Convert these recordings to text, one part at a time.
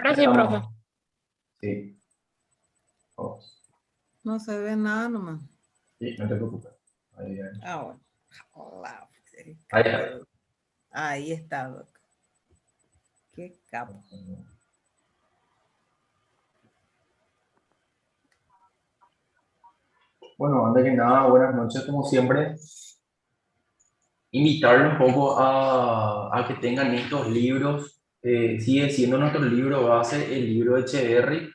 Ahora sí, profe. Estamos. Sí. Vamos. No se ve nada nomás. Sí, no te preocupes. Ahí, ahí. Bueno. Hola. Ahí está. Ahí está, Doc. Qué capo. Bueno, antes que nada, buenas noches como siempre. Invitarle un poco a que tengan estos libros. Sigue siendo nuestro libro base, el libro de Echeverry,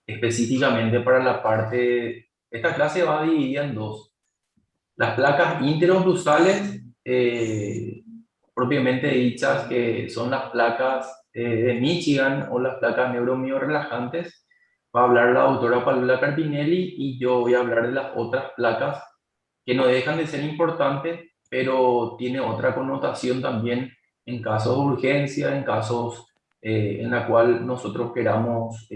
específicamente para la parte. Esta clase va dividida en dos. Las placas interoclusales, propiamente dichas, que son las placas de Michigan o las placas neuromio-relajantes, va a hablar la doctora Palula Carpinelli y yo voy a hablar de las otras placas que no dejan de ser importantes, pero tiene otra connotación también en casos de urgencia, en casos en la cual nosotros queramos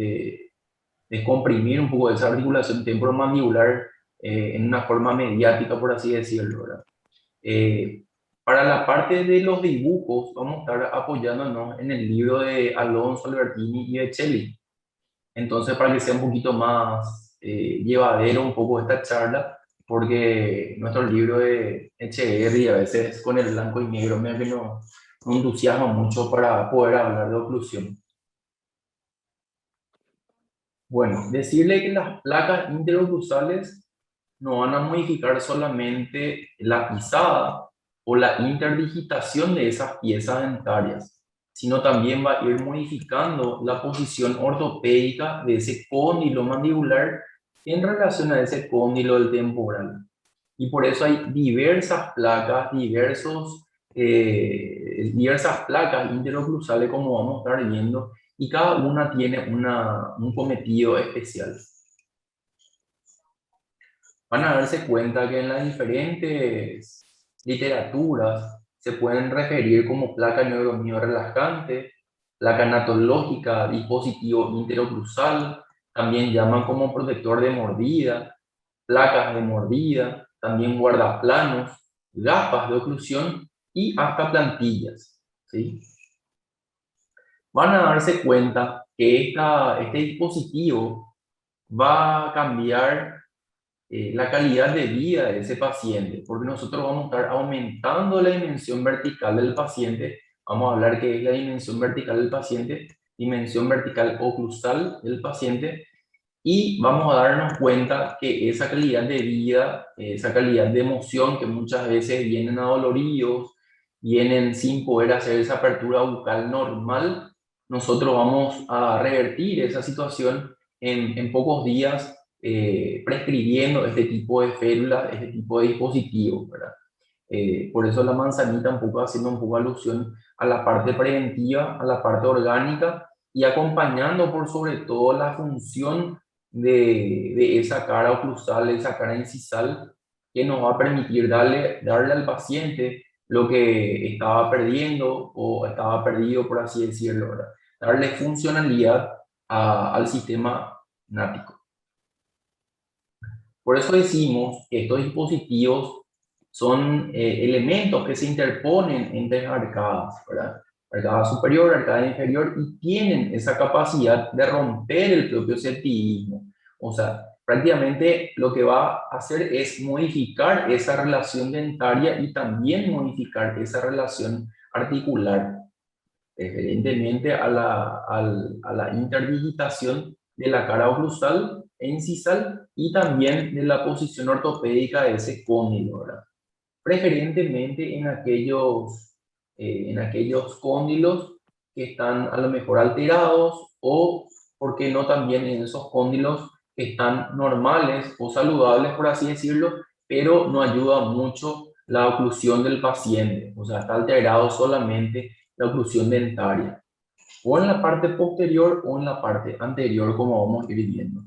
descomprimir un poco de esa articulación temporomandibular en una forma mediática, por así decirlo, ¿verdad? Para la parte de los dibujos, vamos a estar apoyándonos en el libro de Alonso Albertini y de Cheli. Entonces, para que sea un poquito más llevadero un poco esta charla, porque nuestro libro de Echeverry a veces con el blanco y negro me no entusiasma mucho para poder hablar de oclusión. Bueno, decirle que las placas interoclusales no van a modificar solamente la pisada o la interdigitación de esas piezas dentarias, sino también va a ir modificando la posición ortopédica de ese cóndilo mandibular en relación a ese cóndilo del temporal. Y por eso hay diversas placas, diversas placas interoclusales, como vamos a estar viendo, y cada una tiene un cometido especial. Van a darse cuenta que en las diferentes literaturas se pueden referir como placa neuromio relajante, placa anatológica, dispositivo interoclusal, también llaman como protector de mordida, placas de mordida, también guardaplanos, gafas de oclusión y hasta plantillas, ¿sí? Van a darse cuenta que este dispositivo va a cambiar la calidad de vida de ese paciente, porque nosotros vamos a estar aumentando la dimensión vertical del paciente. Vamos a hablar que es la dimensión vertical del paciente, dimensión vertical oclusal del paciente, y vamos a darnos cuenta que esa calidad de vida, esa calidad de emoción que muchas veces vienen adoloridos, vienen sin poder hacer esa apertura bucal normal, nosotros vamos a revertir esa situación en pocos días, prescribiendo este tipo de férulas, este tipo de dispositivos, ¿verdad? Por eso la manzanita un poco haciendo un poco alusión a la parte preventiva, a la parte orgánica y acompañando por sobre todo la función de esa cara oclusal, esa cara incisal, que nos va a permitir darle al paciente lo que estaba perdiendo o estaba perdido, por así decirlo, ¿verdad? Darle funcionalidad al sistema nático. Por eso decimos que estos dispositivos son elementos que se interponen entre arcadas, ¿verdad? Arcada superior, arcada inferior, y tienen esa capacidad de romper el propio septiismo. O sea, prácticamente lo que va a hacer es modificar esa relación dentaria y también modificar esa relación articular, evidentemente a la interdigitación de la cara oclusal e incisal y también de la posición ortopédica de ese cóndilo, ¿verdad? Preferentemente en aquellos cóndilos que están a lo mejor alterados o, ¿por qué no?, también en esos cóndilos que están normales o saludables, por así decirlo, pero no ayuda mucho la oclusión del paciente, o sea, está alterado solamente la oclusión dentaria, o en la parte posterior o en la parte anterior, como vamos a ir viendo.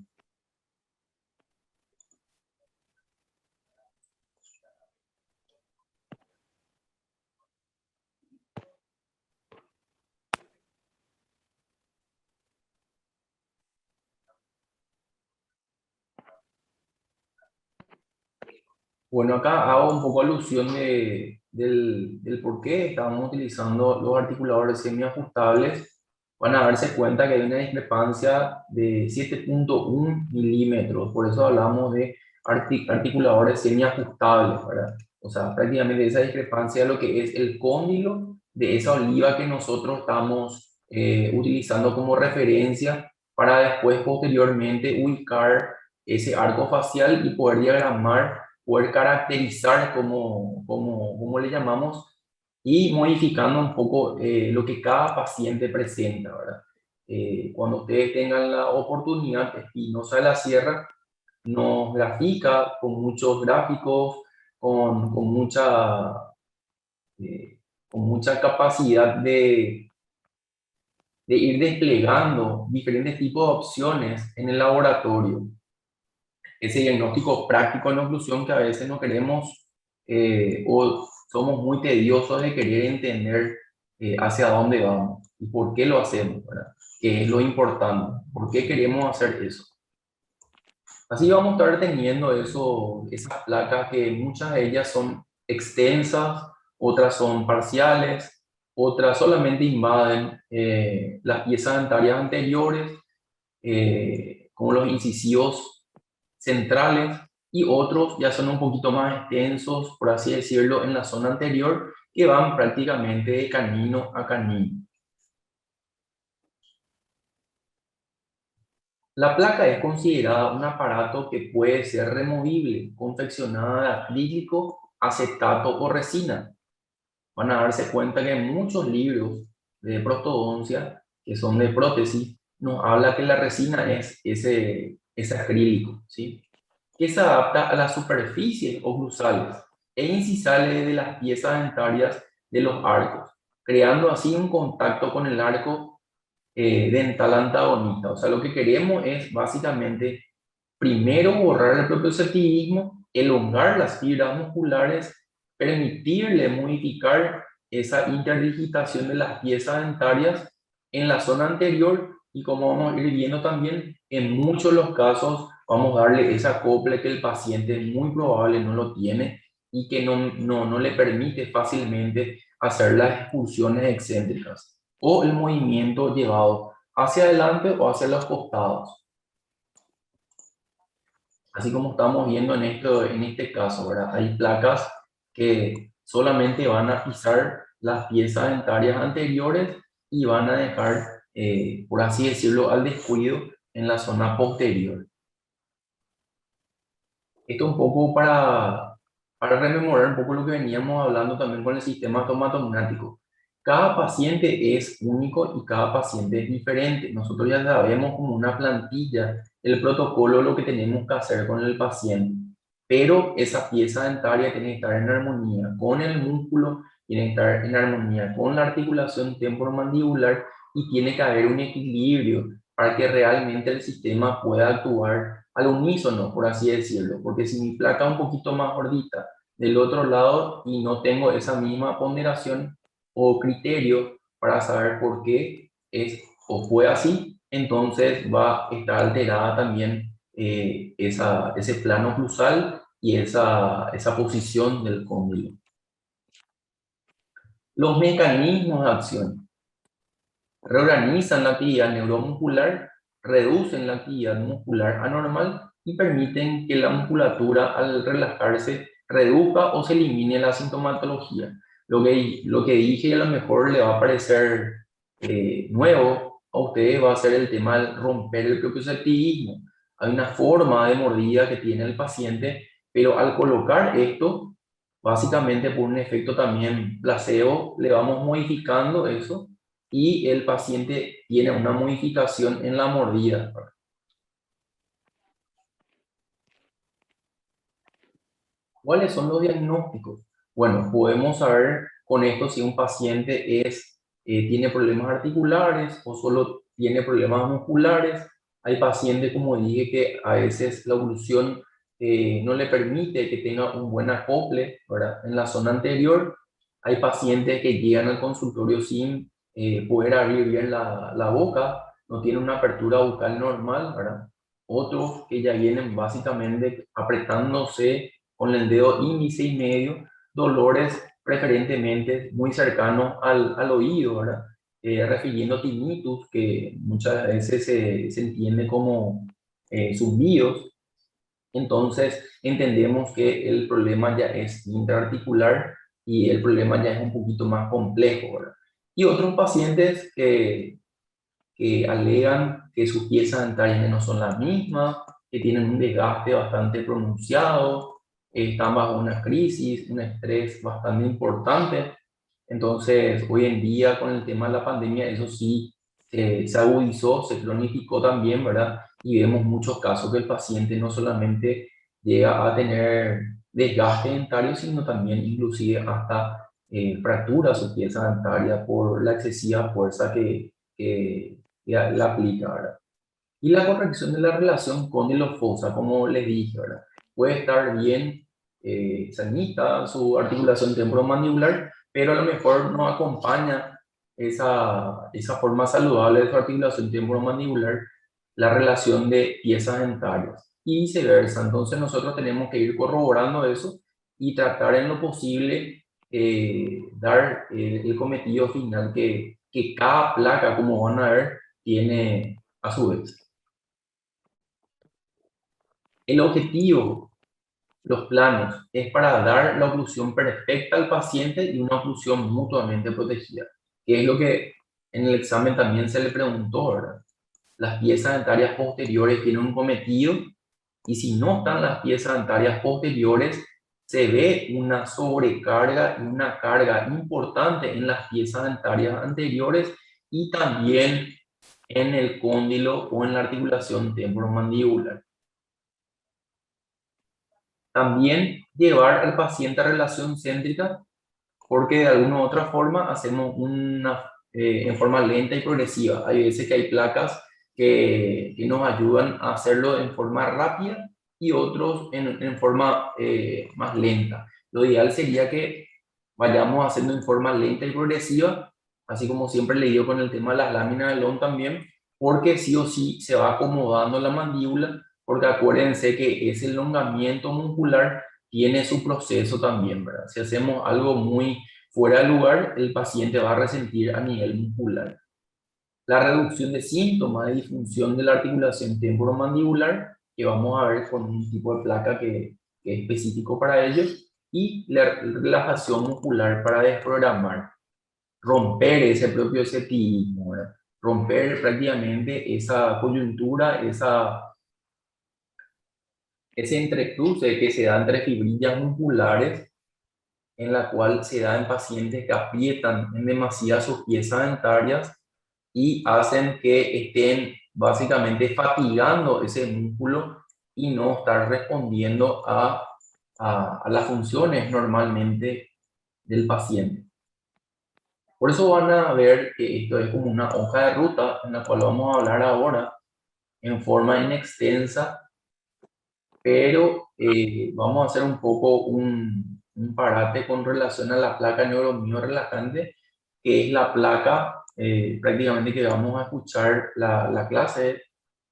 Bueno, acá hago un poco alusión del por qué estamos utilizando los articuladores semiajustables, van a darse cuenta que hay una discrepancia de 7,1 milímetros. Por eso hablamos de articuladores semiajustables, ¿verdad? O sea, prácticamente esa discrepancia es lo que es el cóndilo de esa oliva que nosotros estamos utilizando como referencia para después posteriormente ubicar ese arco facial y poder diagramar, poder caracterizar como le llamamos, y modificando un poco lo que cada paciente presenta, ¿verdad? Cuando ustedes tengan la oportunidad, Espinosa de la Sierra nos grafica con muchos gráficos, con eh, con mucha capacidad de ir desplegando diferentes tipos de opciones en el laboratorio. Ese diagnóstico práctico en oclusión que a veces no queremos o somos muy tediosos de querer entender hacia dónde vamos y por qué lo hacemos, ¿verdad? ¿Qué es lo importante? ¿Por qué queremos hacer eso? Así vamos a estar teniendo esas placas que muchas de ellas son extensas, otras son parciales, otras solamente invaden las piezas dentarias anteriores, como los incisivos centrales, y otros ya son un poquito más extensos, por así decirlo, en la zona anterior, que van prácticamente de canino a canino. La placa es considerada un aparato que puede ser removible, confeccionada de acrílico, acetato o resina. Van a darse cuenta que en muchos libros de prostodoncia, que son de prótesis, nos habla que la resina es ese acrílico, ¿sí? Que se adapta a las superficies oclusales e incisales de las piezas dentarias de los arcos, creando así un contacto con el arco dental antagonista. O sea, lo que queremos es básicamente primero borrar el propioceptivismo, elongar las fibras musculares, permitirle modificar esa interdigitación de las piezas dentarias en la zona anterior, y como vamos a ir viendo también, en muchos de los casos vamos a darle ese acople que el paciente muy probable no lo tiene y que no le permite fácilmente hacer las expulsiones excéntricas o el movimiento llevado hacia adelante o hacia los costados. Así como estamos viendo en este caso, ¿verdad? Hay placas que solamente van a pisar las piezas dentarias anteriores y van a dejar, por así decirlo, al descuido en la zona posterior. Esto un poco para rememorar un poco lo que veníamos hablando también con el sistema stomatognático. Cada paciente es único y cada paciente es diferente. Nosotros ya sabemos como una plantilla el protocolo, lo que tenemos que hacer con el paciente. Pero esa pieza dentaria tiene que estar en armonía con el músculo, tiene que estar en armonía con la articulación temporomandibular y tiene que haber un equilibrio para que realmente el sistema pueda actuar al unísono, por así decirlo. Porque si mi placa es un poquito más gordita del otro lado y no tengo esa misma ponderación o criterio para saber por qué es o fue así, entonces va a estar alterada también ese plano oclusal y esa posición del cóndilo. Los mecanismos de acción reorganizan la actividad neuromuscular, reducen la actividad muscular anormal y permiten que la musculatura al relajarse reduzca o se elimine la sintomatología. Lo que dije y a lo mejor le va a parecer nuevo a ustedes va a ser el tema de romper el propioceptivismo. Hay una forma de mordida que tiene el paciente, pero al colocar esto, básicamente por un efecto también placebo, le vamos modificando eso y el paciente tiene una modificación en la mordida. ¿Cuáles son los diagnósticos? Bueno, podemos saber con esto si un paciente tiene problemas articulares o solo tiene problemas musculares. Hay pacientes, como dije, que a veces la oclusión no le permite que tenga un buen acople, ¿verdad? En la zona anterior. Hay pacientes que llegan al consultorio sin poder abrir bien la boca, no tienen una apertura bucal normal, ¿verdad? Otros que ya vienen básicamente apretándose con el dedo índice y medio, dolores preferentemente muy cercano al oído, ¿verdad? Refiriendo tinnitus, que muchas veces se entiende como zumbidos. Entonces, entendemos que el problema ya es intraarticular y el problema ya es un poquito más complejo, ¿verdad? Y otros pacientes que alegan que sus piezas dentarias no son las mismas, que tienen un desgaste bastante pronunciado, están bajo una crisis, un estrés bastante importante. Entonces, hoy en día con el tema de la pandemia, eso sí se agudizó, se cronificó también, ¿verdad? Y vemos muchos casos que el paciente no solamente llega a tener desgaste dentario, sino también inclusive hasta fractura su pieza dentaria por la excesiva fuerza que la aplica, ¿verdad? Y la corrección de la relación cóndilo-fosa, como les dije, ¿verdad? Puede estar bien sanita su articulación temporomandibular, pero a lo mejor no acompaña esa forma saludable de su articulación temporomandibular la relación de piezas dentarias y viceversa. Entonces nosotros tenemos que ir corroborando eso y tratar en lo posible dar el cometido final que cada placa, como van a ver, tiene a su vez. El objetivo, los planos, es para dar la oclusión perfecta al paciente y una oclusión mutuamente protegida, que es lo que en el examen también se le preguntó, ¿verdad? Las piezas dentarias posteriores tienen un cometido y si no están las piezas dentarias posteriores, se ve una sobrecarga y una carga importante en las piezas dentarias anteriores y también en el cóndilo o en la articulación temporomandibular. También llevar al paciente a relación céntrica, porque de alguna u otra forma hacemos en forma lenta y progresiva. Hay veces que hay placas que nos ayudan a hacerlo en forma rápida y otros en forma más lenta. Lo ideal sería que vayamos haciendo en forma lenta y progresiva, así como siempre le digo con el tema de las láminas de Long también, porque sí o sí se va acomodando la mandíbula, porque acuérdense que ese elongamiento muscular tiene su proceso también, ¿verdad? Si hacemos algo muy fuera de lugar, el paciente va a resentir a nivel muscular. La reducción de síntomas de disfunción de la articulación temporomandibular, que vamos a ver con un tipo de placa que es específico para ello, y la relajación muscular para desprogramar, romper ese propio escepticismo, ¿verdad? Romper prácticamente esa coyuntura, ese entrecruce que se da entre fibrillas musculares en la cual se da en pacientes que aprietan en demasía sus piezas dentarias y hacen que estén básicamente fatigando ese músculo y no estar respondiendo a las funciones normalmente del paciente. Por eso van a ver que esto es como una hoja de ruta en la cual vamos a hablar ahora en forma inextensa, pero vamos a hacer un poco un parate con relación a la placa neuromio relajante, que es la placa prácticamente que vamos a escuchar la clase,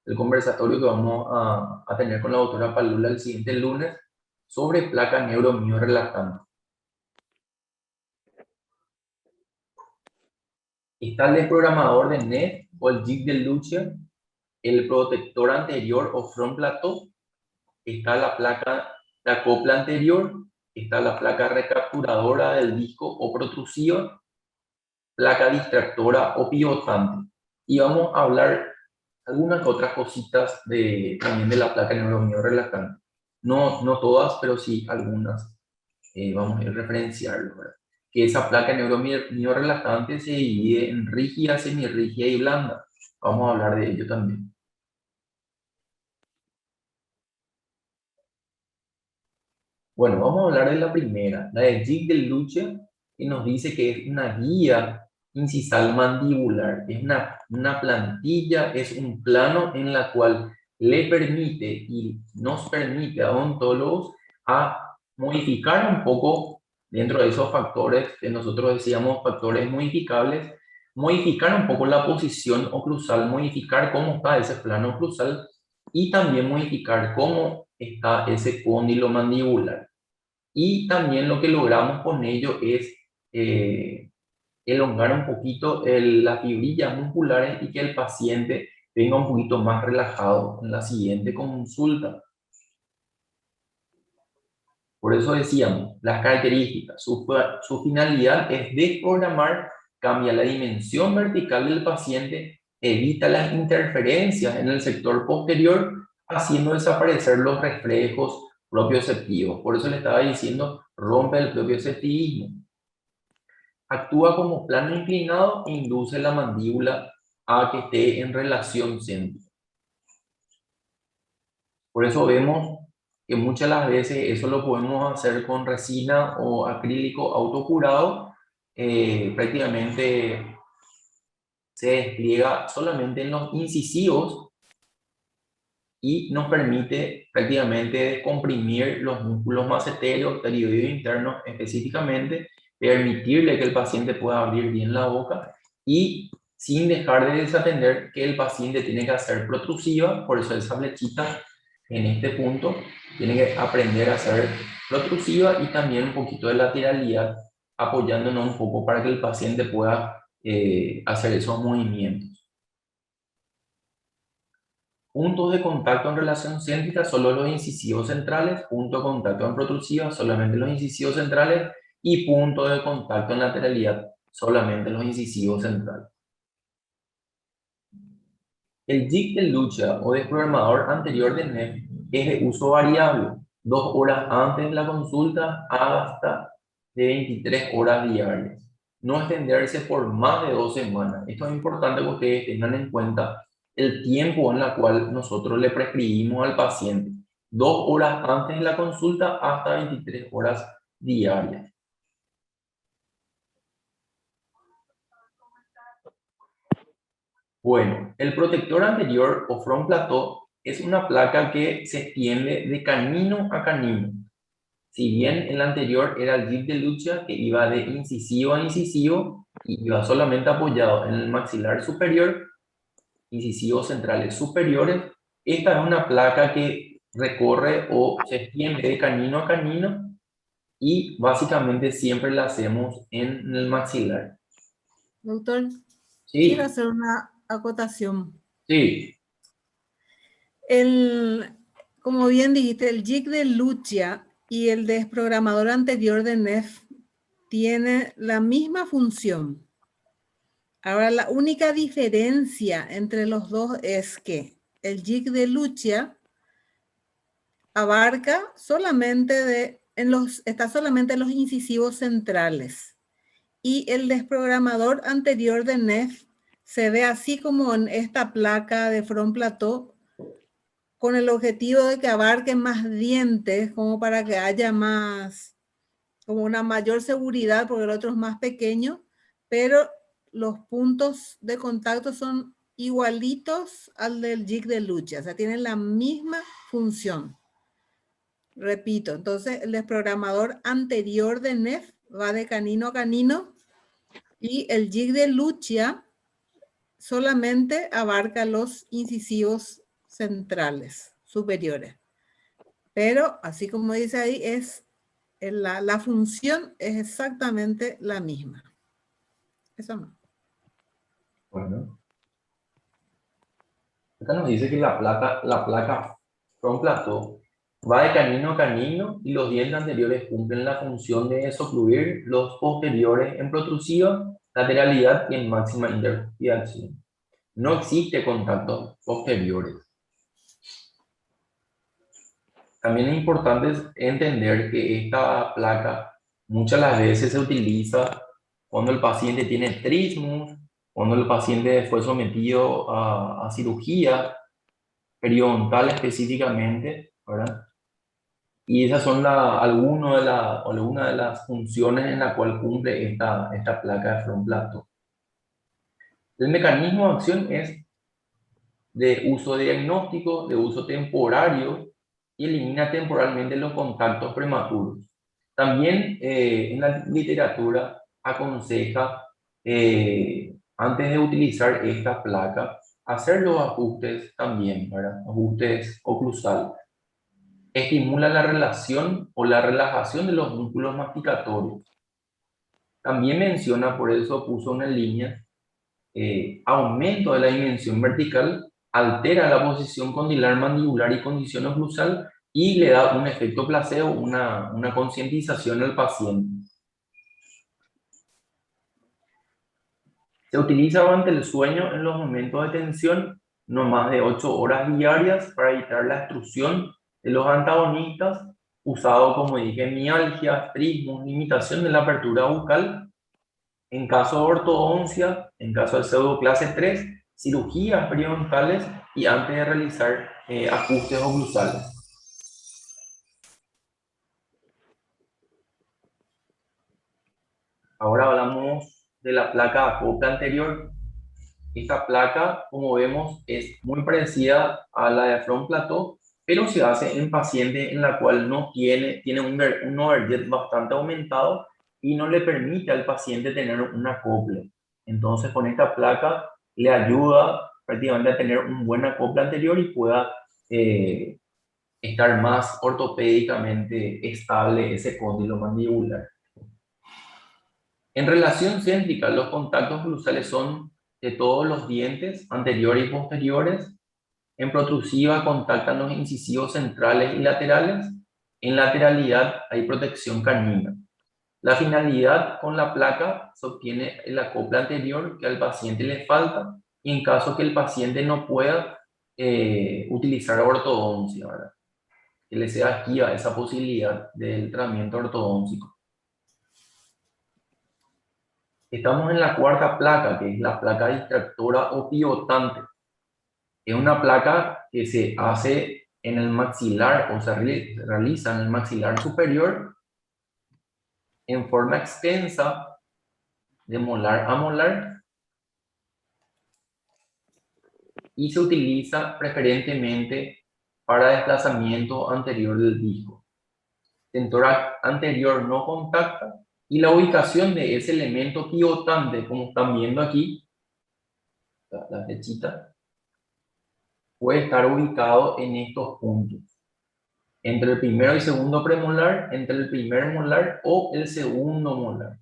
el conversatorio que vamos a tener con la doctora Palula el siguiente lunes sobre placa neuromio relajante. Está el desprogramador de NET o el jig de Lucia, el protector anterior o front plateau, está la placa de acopla anterior, está la placa recapturadora del disco o protrusiva, placa distractora o pivotante. Y vamos a hablar algunas otras cositas también de la placa neuromio relajante. No todas, pero sí algunas. Vamos a referenciarlo, ¿verdad? Que esa placa neuromio relajante se divide en rígida, semirrígida y blanda. Vamos a hablar de ello también. Bueno, vamos a hablar de la primera, la de Jig del Luche, que nos dice que es una guía incisal mandibular. Es una plantilla, es un plano en la cual le permite y nos permite a odontólogos a modificar un poco dentro de esos factores que nosotros decíamos factores modificables, modificar un poco la posición oclusal, modificar cómo está ese plano oclusal y también modificar cómo está ese cóndilo mandibular. Y también lo que logramos con ello es elongar un poquito las fibrillas musculares y que el paciente venga un poquito más relajado en la siguiente consulta. Por eso decíamos, las características, su finalidad es desprogramar, cambia la dimensión vertical del paciente, evita las interferencias en el sector posterior, haciendo desaparecer los reflejos propioceptivos. Por eso le estaba diciendo, rompe el propioceptivismo. Actúa como plano inclinado e induce la mandíbula a que esté en relación céntrica. Por eso vemos que muchas de las veces eso lo podemos hacer con resina o acrílico autocurado. Prácticamente se despliega solamente en los incisivos y nos permite prácticamente descomprimir los músculos maceteros, pterioides internos específicamente, permitirle que el paciente pueda abrir bien la boca y sin dejar de desatender que el paciente tiene que hacer protrusiva. Por eso esa flechita en este punto tiene que aprender a hacer protrusiva y también un poquito de lateralidad, apoyándonos un poco para que el paciente pueda hacer esos movimientos. Puntos de contacto en relación céntrica, solo los incisivos centrales. Punto de contacto en protrusiva, solamente los incisivos centrales. Y punto de contacto en lateralidad, solamente los incisivos centrales. El jig de lucha o desprogramador anterior de NEF es de uso variable, 2 horas antes de la consulta hasta de 23 horas diarias. No extenderse por más de 2 semanas. Esto es importante que ustedes tengan en cuenta el tiempo en el cual nosotros le prescribimos al paciente. 2 horas antes de la consulta hasta 23 horas diarias. Bueno, el protector anterior o front plateau es una placa que se extiende de canino a canino. Si bien el anterior era el jig de lucha que iba de incisivo a incisivo y iba solamente apoyado en el maxilar superior, incisivos centrales superiores, esta es una placa que recorre o se extiende de canino a canino y básicamente siempre la hacemos en el maxilar. Doctor, quiero Sí, hacer una acotación. sí, Como bien dijiste, el jig de Lucia y el desprogramador anterior de NEF tiene la misma función. Ahora, la única diferencia entre los dos es que el jig de Lucia abarca solamente está solamente en los incisivos centrales. Y el desprogramador anterior de NEF se ve así como en esta placa de front plateau, con el objetivo de que abarque más dientes, como para que haya más, como una mayor seguridad, porque el otro es más pequeño, pero los puntos de contacto son igualitos al del jig de lucha, o sea, tienen la misma función. Repito, entonces el desprogramador anterior de NEF va de canino a canino y el jig de lucha solamente abarca los incisivos centrales superiores. Pero, así como dice ahí, la función es exactamente la misma. Eso no. bueno. Acá nos dice que la placa front plateau va de canino a canino y los dientes anteriores cumplen la función de socluir, los posteriores en protrusiva, lateralidad y en máxima interacción. No existe contactos posteriores. También es importante entender que esta placa muchas las veces se utiliza cuando el paciente tiene trismus, cuando el paciente fue sometido a cirugía periodontal específicamente, ¿verdad? Y esas son algunas de las funciones en la cual cumple esta placa de front plateau. El mecanismo de acción es de uso diagnóstico, de uso temporario y elimina temporalmente los contactos prematuros. También en la literatura aconseja, antes de utilizar esta placa, hacer los ajustes también, ¿verdad? Ajustes oclusales. Estimula la relación o la relajación de los músculos masticatorios. También menciona, por eso puso una línea, aumento de la dimensión vertical, altera la posición condilar mandibular y condición oclusal y le da un efecto placebo, una concientización al paciente. Se utiliza durante el sueño en los momentos de tensión, no más de 8 horas diarias para evitar la obstrucción de los antagonistas, usado como dije, mialgia, trismos, limitación de la apertura bucal. En caso de ortodoncia, en caso de pseudoclase 3, cirugías periodontales y antes de realizar ajustes oclusales. Ahora hablamos de la placa de acopla anterior. Esta placa, como vemos, es muy parecida a la de front plateau, pero se hace en pacientes en la cual no tiene un overjet bastante aumentado y no le permite al paciente tener un acople. Entonces, con esta placa le ayuda prácticamente a tener un buen acople anterior y pueda estar más ortopédicamente estable ese cóndilo mandibular. En relación céntrica, los contactos oclusales son de todos los dientes, anteriores y posteriores. En protrusiva contactan los incisivos centrales y laterales. En lateralidad hay protección canina. La finalidad con la placa se obtiene el acople anterior que al paciente le falta y en caso que el paciente no pueda utilizar ortodoncia, ¿verdad? Que le sea esquiva esa posibilidad del tratamiento ortodóntico. Estamos en la cuarta placa, que es la placa distractora o pivotante. Es una placa que se hace en el maxilar o se realiza en el maxilar superior en forma extensa de molar a molar y se utiliza preferentemente para desplazamiento anterior del disco. Tentor anterior no contacta y la ubicación de ese elemento pivotante, como están viendo aquí, la flechita, puede estar ubicado en estos puntos. Entre el primero y segundo premolar, entre el primer molar o el segundo molar.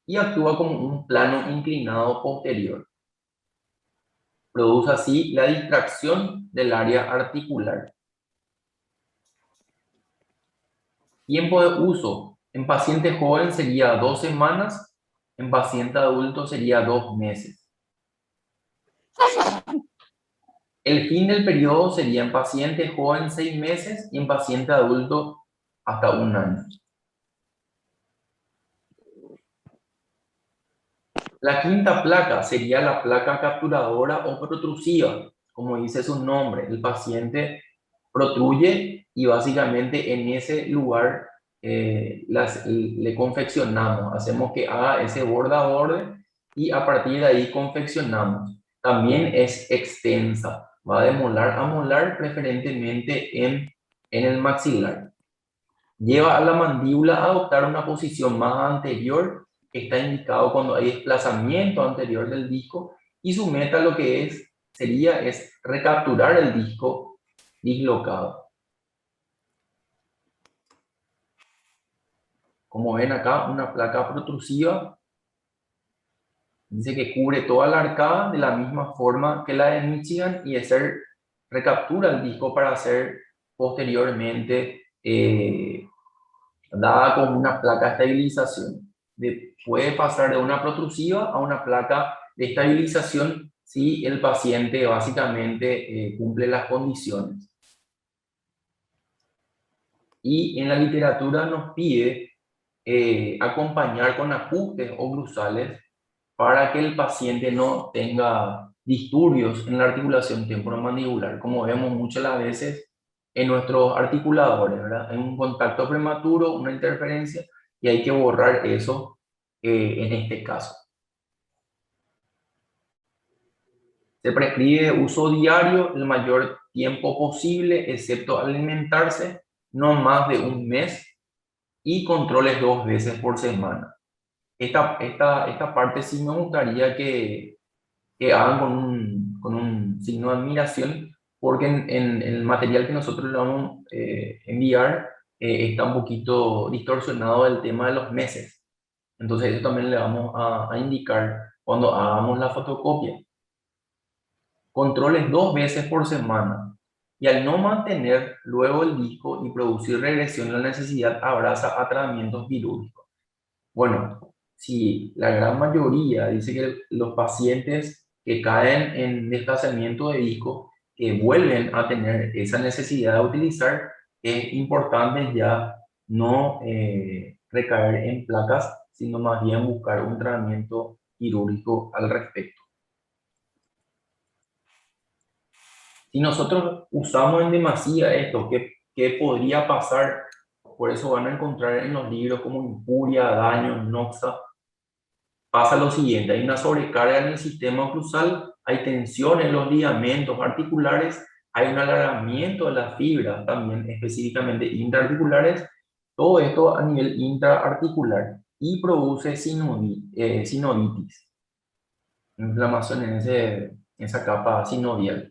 Y actúa como un plano inclinado posterior. Produce así la distracción del área articular. Tiempo de uso. En paciente joven sería 2 semanas, en paciente adulto sería 2 meses. El fin del periodo sería en paciente joven 6 meses y en paciente adulto hasta 1 año. La quinta placa sería la placa capturadora o protrusiva, como dice su nombre. El paciente protruye y básicamente en ese lugar le confeccionamos, hacemos que haga ese borde a borde y a partir de ahí confeccionamos. También es extensa, va de molar a molar preferentemente en el maxilar. Lleva a la mandíbula a adoptar una posición más anterior, que está indicado cuando hay desplazamiento anterior del disco, y su meta lo que sería recapturar el disco dislocado. Como ven acá, una placa protrusiva, dice que cubre toda la arcada de la misma forma que la de Michigan y recaptura el disco para ser posteriormente dada como una placa de estabilización. Puede pasar de una protrusiva a una placa de estabilización si el paciente básicamente cumple las condiciones. Y en la literatura nos pide acompañar con ajustes oclusales para que el paciente no tenga disturbios en la articulación temporomandibular, como vemos muchas las veces en nuestros articuladores, ¿verdad? Hay un contacto prematuro, una interferencia, y hay que borrar eso en este caso. Se prescribe uso diario el mayor tiempo posible, excepto alimentarse, no más de 1 mes, y controles 2 veces por semana. Esta parte sí me gustaría que hagan con un signo de admiración, porque en el material que nosotros le vamos a enviar está un poquito distorsionado el tema de los meses. Entonces eso también le vamos a indicar cuando hagamos la fotocopia. Controles 2 veces por semana. Y al no mantener luego el disco y producir regresión, la necesidad abraza a tratamientos quirúrgicos. Bueno, si la gran mayoría dice que los pacientes que caen en desplazamiento de disco, que vuelven a tener esa necesidad de utilizar, es importante ya no recaer en placas, sino más bien buscar un tratamiento quirúrgico al respecto. Si nosotros usamos en demasía esto, ¿qué podría pasar? Por eso van a encontrar en los libros como injuria, daño, noxa. Pasa lo siguiente, hay una sobrecarga en el sistema oclusal, hay tensión en los ligamentos articulares, hay un alargamiento de las fibras, también específicamente intraarticulares, todo esto a nivel intraarticular y produce sinovitis, inflamación en esa capa sinovial.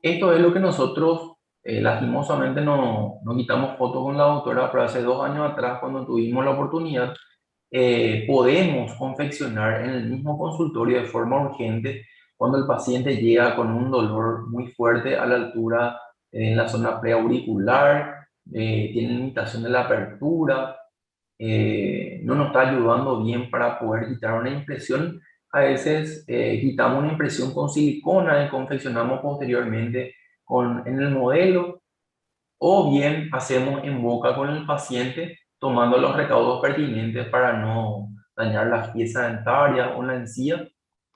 Esto es lo que nosotros, lastimosamente, no quitamos fotos con la doctora, pero hace 2 años atrás, cuando tuvimos la oportunidad, podemos confeccionar en el mismo consultorio de forma urgente cuando el paciente llega con un dolor muy fuerte a la altura en la zona preauricular, tiene limitación de la apertura, no nos está ayudando bien para poder quitar una impresión. A veces quitamos una impresión con silicona y confeccionamos posteriormente en el modelo, o bien hacemos en boca con el paciente tomando los recaudos pertinentes para no dañar las piezas dentarias o la encía,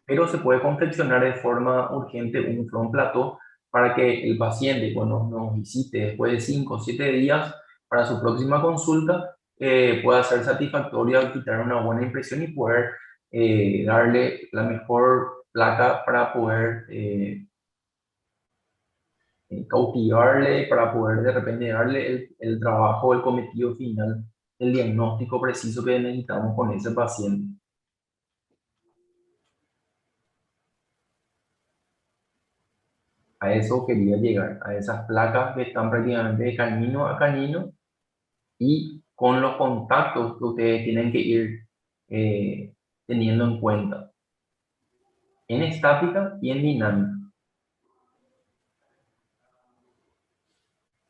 pero se puede confeccionar de forma urgente un front plateau para que el paciente, cuando nos visite después de 5 o 7 días para su próxima consulta, pueda ser satisfactorio al quitar una buena impresión y poder darle la mejor placa para poder cautivarle, para poder de repente darle el trabajo, el cometido final, el diagnóstico preciso que necesitamos con ese paciente. A eso quería llegar, a esas placas que están prácticamente de camino a camino y con los contactos que ustedes tienen que ir teniendo en cuenta, en estática y en dinámica.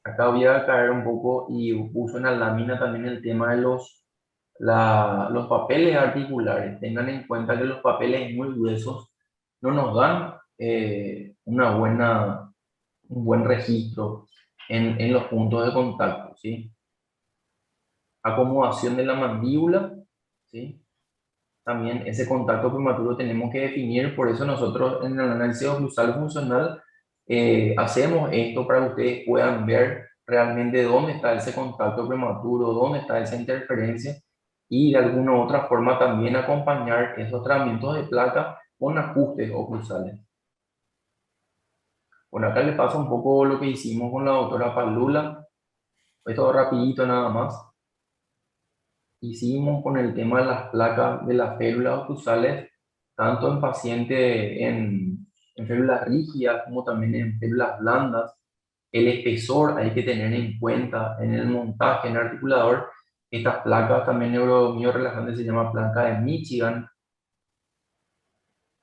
Acá voy a caer un poco y uso en la lámina también el tema de los papeles articulares. Tengan en cuenta que los papeles muy gruesos no nos dan un buen registro en los puntos de contacto, ¿sí? Acomodación de la mandíbula, ¿sí? También ese contacto prematuro tenemos que definir, por eso nosotros en el análisis oclusal funcional hacemos esto para que ustedes puedan ver realmente dónde está ese contacto prematuro, dónde está esa interferencia y de alguna u otra forma también acompañar esos tratamientos de placa con ajustes oclusales. Bueno, acá les paso un poco lo que hicimos con la doctora Palula, esto rapidito nada más. Hicimos con el tema de las placas de las férulas oclusales, tanto en pacientes en férulas rígidas como también en férulas blandas. El espesor hay que tener en cuenta en el montaje en el articulador. Estas placas también neuromio-relajantes se llama placa de Michigan.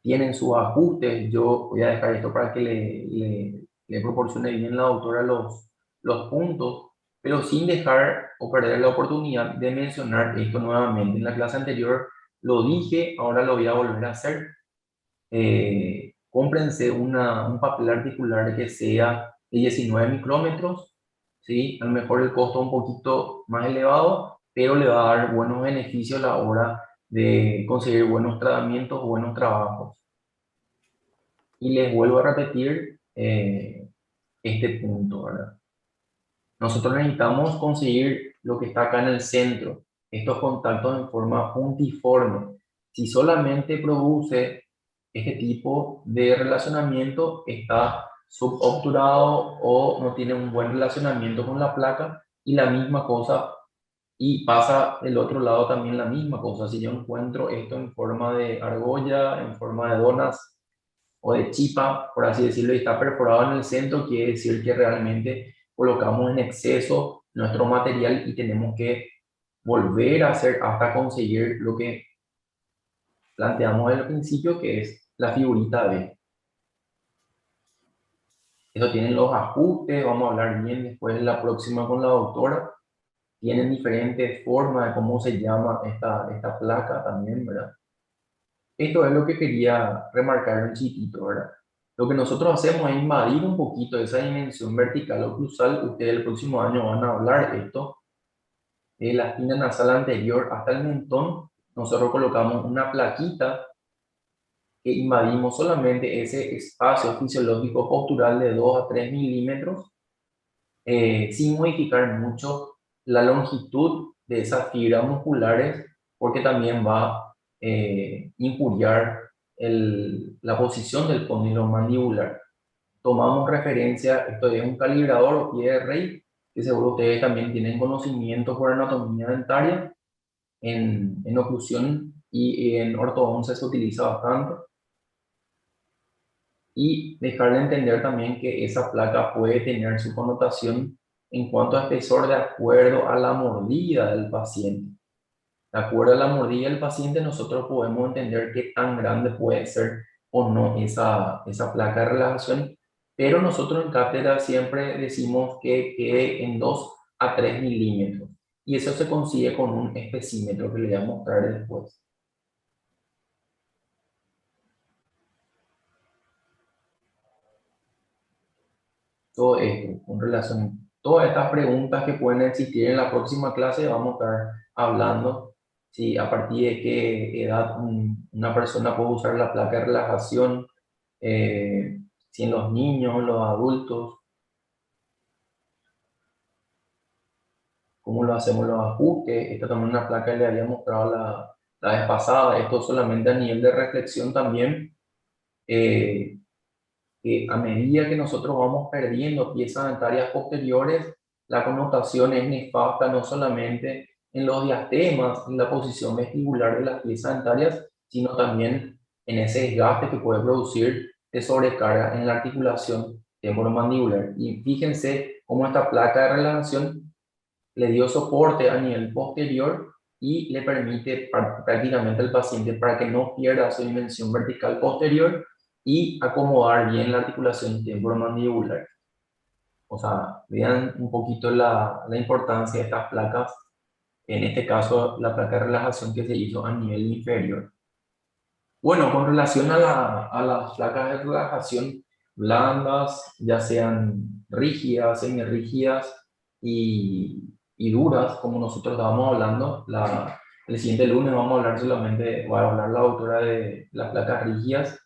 Tienen sus ajustes. Yo voy a dejar esto para que le proporcione bien la doctora los puntos, pero sin dejar o perder la oportunidad de mencionar esto nuevamente. En la clase anterior lo dije, ahora lo voy a volver a hacer. Cómprense un papel articular que sea de 19 micrómetros, ¿sí? A lo mejor el costo un poquito más elevado, pero le va a dar buenos beneficios a la hora de conseguir buenos tratamientos o buenos trabajos. Y les vuelvo a repetir este punto, ¿verdad? Nosotros necesitamos conseguir lo que está acá en el centro, estos contactos en forma puntiforme. Si solamente produce este tipo de relacionamiento, está subobturado o no tiene un buen relacionamiento con la placa, y la misma cosa, y pasa del otro lado también la misma cosa. Si yo encuentro esto en forma de argolla, en forma de donas, o de chipa, por así decirlo, y está perforado en el centro, quiere decir que realmente colocamos en exceso nuestro material y tenemos que volver a hacer hasta conseguir lo que planteamos al principio, que es la figurita B. Eso tienen los ajustes, vamos a hablar bien después en la próxima con la doctora. Tienen diferentes formas de cómo se llama esta placa también, ¿verdad? Esto es lo que quería remarcar un chiquito, ¿verdad? Lo que nosotros hacemos es invadir un poquito esa dimensión vertical o cruzal. Ustedes el próximo año van a hablar esto. De la espina nasal anterior hasta el mentón, nosotros colocamos una plaquita que invadimos solamente ese espacio fisiológico postural de 2 a 3 milímetros, sin modificar mucho la longitud de esas fibras musculares, porque también va a injuriar la posición del cóndilo mandibular. Tomamos referencia, esto es un calibrador o pie de rey, que seguro ustedes también tienen conocimiento por anatomía dentaria, en oclusión y en ortodoncia se utiliza bastante. Y dejar de entender también que esa placa puede tener su connotación en cuanto a espesor de acuerdo a la mordida del paciente. De acuerdo a la mordida del paciente, nosotros podemos entender qué tan grande puede ser o no esa placa de relajación, pero nosotros en cátedra siempre decimos que quede en 2 a 3 milímetros. Y eso se consigue con un especímetro que le voy a mostrar después. Todo esto, con relación a todas estas preguntas que pueden existir en la próxima clase, vamos a estar hablando si a partir de qué edad una persona puede usar la placa de relajación, si en los niños, en los adultos, cómo lo hacemos los ajustes. Esta también es una placa que le había mostrado la vez pasada, esto solamente a nivel de reflexión también. Que a medida que nosotros vamos perdiendo piezas dentarias posteriores, la connotación es nefasta no solamente en los diastemas, en la posición vestibular de las piezas dentarias, sino también en ese desgaste que puede producir de sobrecarga en la articulación temporomandibular. Y fíjense cómo esta placa de relajación le dio soporte a nivel posterior y le permite prácticamente al paciente para que no pierda su dimensión vertical posterior y acomodar bien la articulación temporomandibular. O sea, vean un poquito la importancia de estas placas, en este caso la placa de relajación que se hizo a nivel inferior. Bueno, con relación a las placas de relajación blandas, ya sean rígidas, semirrígidas y duras, como nosotros estábamos hablando, el siguiente lunes vamos a hablar solamente, va a hablar la autora de las placas rígidas.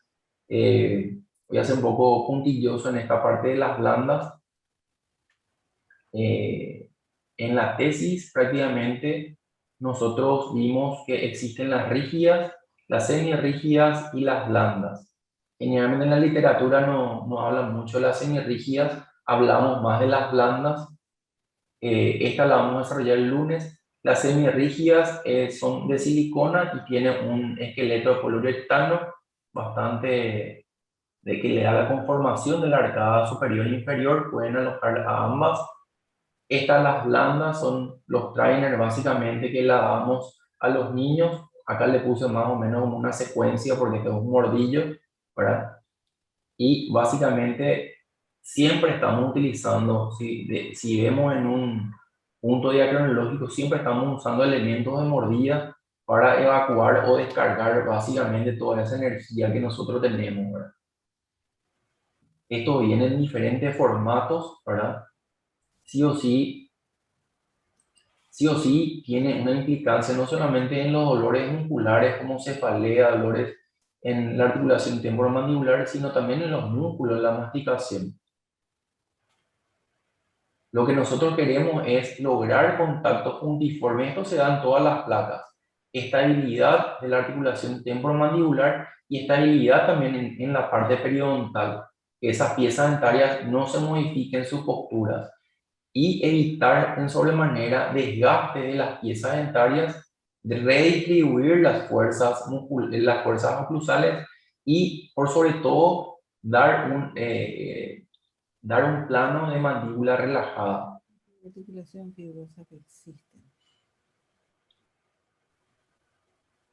Voy a ser un poco puntilloso en esta parte de las blandas. En la tesis prácticamente nosotros vimos que existen las rígidas, las semirrígidas y las blandas. Generalmente en la literatura no habla mucho de las semirrígidas, hablamos más de las blandas. Esta la vamos a desarrollar el lunes. Las semirrígidas son de silicona y tienen un esqueleto de poliuretano bastante de que le da la conformación de la arcada superior e inferior, pueden alojar a ambas. Estas, las blandas, son los trainers básicamente que la damos a los niños. Acá le puse más o menos una secuencia porque esto es un mordillo, ¿verdad? Y básicamente siempre estamos utilizando, si vemos en un punto diacronológico, siempre estamos usando elementos de mordida para evacuar o descargar básicamente toda esa energía que nosotros tenemos, ¿verdad? Esto viene en diferentes formatos, ¿verdad? Sí o sí tiene una implicancia no solamente en los dolores musculares como cefalea, dolores en la articulación temporomandibular, sino también en los músculos, la masticación. Lo que nosotros queremos es lograr contacto puntiforme. Esto se da en todas las placas. Estabilidad de la articulación temporomandibular y estabilidad también en la parte periodontal. Que esas piezas dentarias no se modifiquen sus posturas. Y evitar en sobremanera desgaste de las piezas dentarias, de redistribuir las fuerzas oclusales y por sobre todo dar un plano de mandíbula relajada. Articulación fibrosa que existe.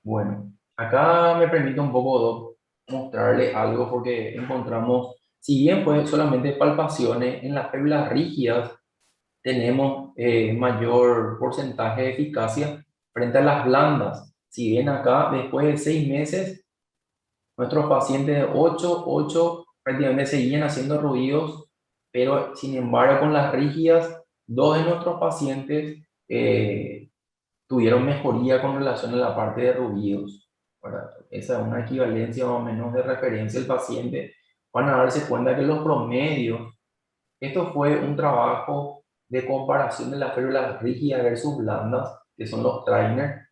Bueno, acá me permite un poco mostrarle algo porque encontramos, si bien fue solamente palpaciones, en las férula rígidas tenemos mayor porcentaje de eficacia frente a las blandas. Si bien acá, después de 6 meses, nuestros pacientes de 8 prácticamente seguían haciendo ruidos, pero sin embargo con las rígidas, 2 de nuestros pacientes tuvieron mejoría con relación a la parte de ruidos. ¿Verdad? Esa es una equivalencia más o menos de referencia del paciente. Van a darse cuenta que los promedios, esto fue un trabajo de comparación de las férulas rígidas versus blandas, que son los trainers,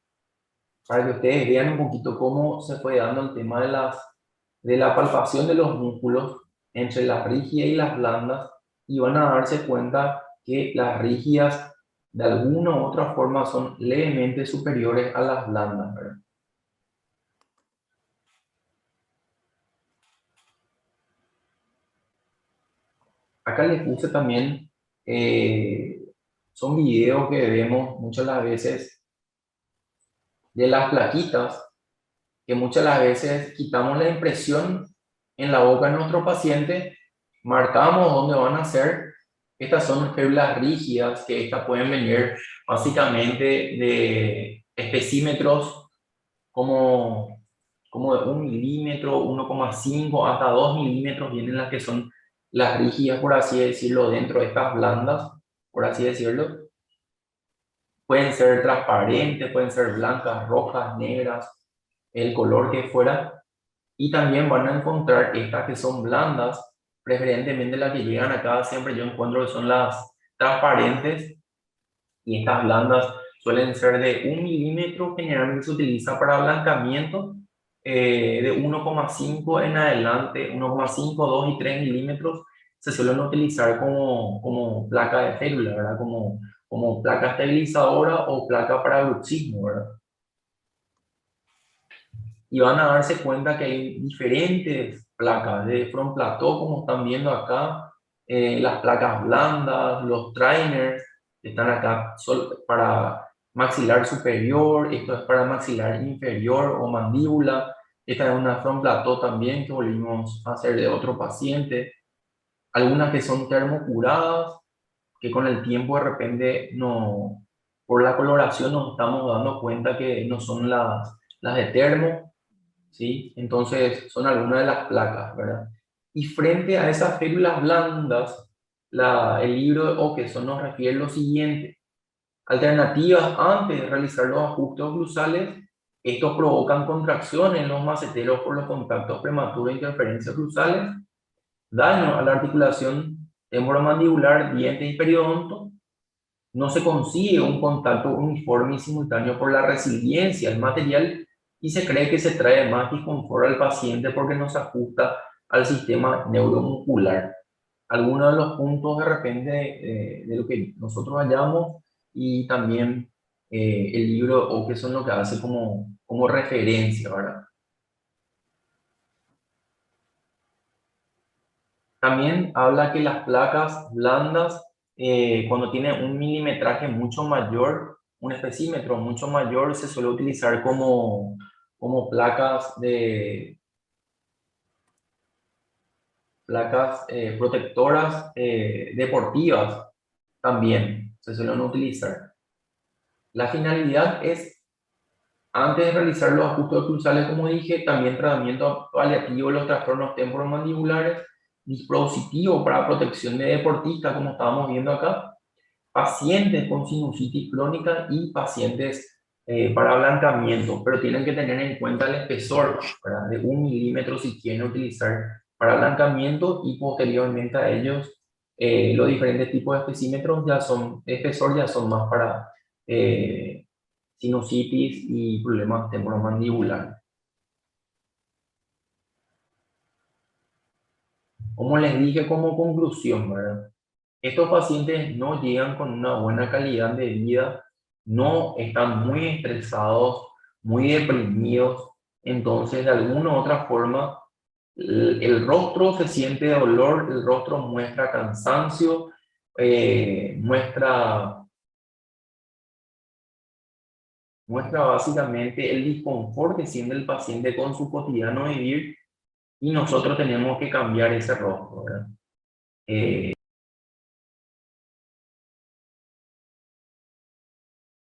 para que ustedes vean un poquito cómo se fue dando el tema de la palpación de los músculos entre las rígidas y las blandas, y van a darse cuenta que las rígidas de alguna u otra forma son levemente superiores a las blandas, ¿verdad? Acá les puse también, son videos que vemos muchas las veces de las plaquitas, que muchas las veces quitamos la impresión en la boca de nuestro paciente, marcamos dónde van a ser. Estas son férulas rígidas, que estas pueden venir básicamente de especímetros como de 1 milímetro, 1,5 hasta 2 milímetros, vienen las que son las rígidas, por así decirlo, dentro de estas blandas, por así decirlo. Pueden ser transparentes, pueden ser blancas, rojas, negras, el color que fuera. Y también van a encontrar estas que son blandas, preferentemente las que llegan acá, siempre yo encuentro que son las transparentes, y estas blandas suelen ser de 1 milímetro, generalmente se utiliza para blancamiento, de 1,5 en adelante, 1,5, 2 y 3 milímetros se suelen utilizar como placa de férula, ¿verdad? Como placa estabilizadora o placa para bruxismo, ¿verdad? Y van a darse cuenta que hay diferentes placas de front plateau, como están viendo acá, las placas blandas, los trainers, que están acá para maxilar superior, esto es para maxilar inferior o mandíbula. Esta es una front plateau también que volvimos a hacer de otro paciente. Algunas que son termocuradas, que con el tiempo de repente no, por la coloración nos estamos dando cuenta que no son las de termo, ¿sí? Entonces son algunas de las placas, ¿verdad? Y frente a esas férulas blandas, el libro de Okeson nos refiere lo siguiente: alternativas antes de realizar los ajustes oclusales. Estos provocan contracciones en los maceteros por los contactos prematuros e interferencias oclusales, daño a la articulación temporomandibular, diente y periodonto. No se consigue un contacto uniforme y simultáneo por la resiliencia del material, y se cree que se trae más disconfort al paciente porque no se ajusta al sistema neuromuscular. Algunos de los puntos de repente de lo que nosotros hallamos, y también el libro o que son lo que hace como referencia, ¿verdad? También habla que las placas blandas, cuando tienen un milimetraje mucho mayor, un especímetro mucho mayor, se suele utilizar como placas protectoras deportivas, también se suelen utilizar. La finalidad es, antes de realizar los ajustes oclusales, como dije, también tratamiento paliativo de los trastornos temporomandibulares, dispositivo para protección de deportistas, como estábamos viendo acá, pacientes con sinusitis crónica y pacientes para ablancamiento, pero tienen que tener en cuenta el espesor, ¿verdad? De 1 milímetro si quieren utilizar para ablancamiento, y posteriormente a ellos los diferentes tipos de especímetros espesor ya son más para sinusitis y problemas temporomandibulares. Como les dije como conclusión, ¿verdad? Estos pacientes no llegan con una buena calidad de vida, no están muy estresados, muy deprimidos, entonces de alguna u otra forma el rostro se siente dolor, el rostro muestra cansancio, muestra básicamente el disconfort que siente el paciente con su cotidiano vivir, y nosotros tenemos que cambiar ese rostro, ¿verdad?